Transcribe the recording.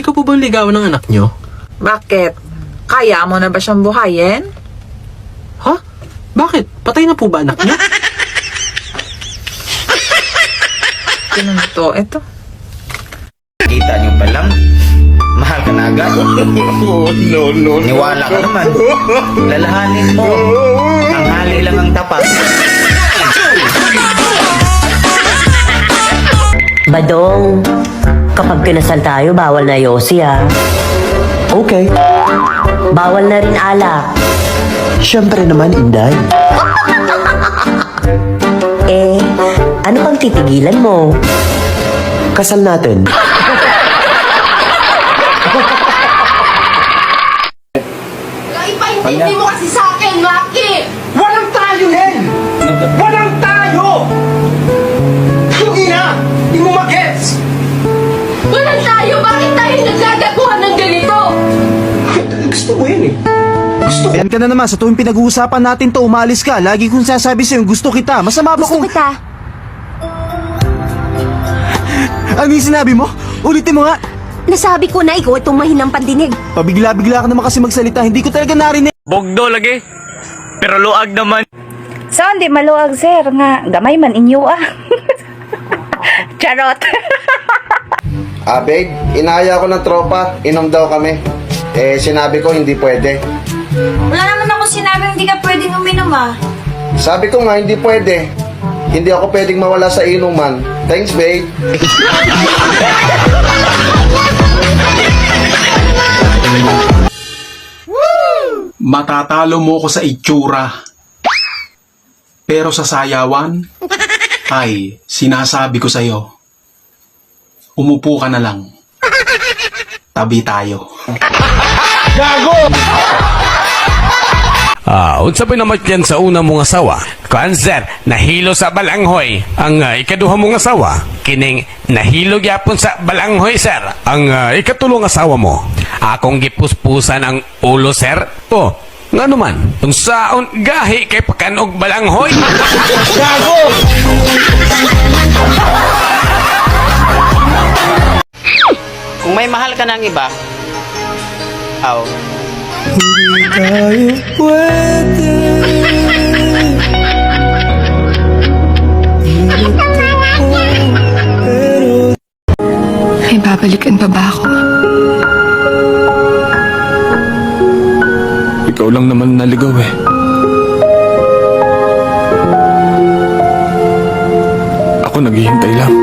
Pwede ko po bang ligawan ng anak nyo? Bakit? Kaya mo na ba siyang buhayin? Ha? Bakit? Patay na po ba anak nyo? Ganun to. Ito. Kita nyo pa lang, mahal ka na agad. Niwala ka naman. Lalahanin mo. Ang hali lang ang tapat. Badong, kapag kinasal tayo, bawal na yosi ha. Okay. Bawal na rin alak. Siyempre naman, Inday. Eh, ano pang titigilan mo? Kasal natin. Ipaintindi mo kasi sa akin, Maki! Walang tayo, Len! Walang tayo! Yung ina! Di mo mag-gets! Walang tayo! Bakit tayo nagsagaguhan ng ganito? Gusto mo yun eh. Yan ka na naman, sa tuwing pinag-uusapan natin to, umalis ka. Lagi kong sasabi sa'yo, gusto kita. Masama ba Gusto kung... kita. Ano yung sinabi mo? Ulitin mo nga. Nasabi ko na ikaw itong mahinang pandinig. Pabigla-bigla ka naman kasi magsalita, hindi ko talaga narinig. Bogdo lagi. Pero luag naman. So, hindi maluag, sir. Nga, gamay man inyo ah. Charot. Babe, inaya ko ng tropa, inom daw kami. Eh, sinabi ko hindi pwede. Wala naman ako sinabi hindi ka pwedeng uminom ah. Sabi ko nga hindi pwede. Hindi ako pwedeng mawala sa inuman. Thanks, babe. Matatalo mo ko sa itsura. Pero sa sayawan, ay, sinasabi ko sa'yo, umupo ka na lang. Tabi tayo. Unsa pa naman yan sa una mong asawa? Cancer, nahilo sa balanghoy. Ang ikaduha mong asawa, kining nahilo gyapon sa balanghoy, sir. Ang ikatulong asawa mo, akong gipuspusan ang ulo, sir. Oh, nga naman, unsaon gahi kay pakanog balanghoy? Gago! Kung may mahal ka ng iba, Hindi tayo pwede. May babalikan pa ba ako? Ikaw lang naman naligaw eh. Ako naghihintay lang.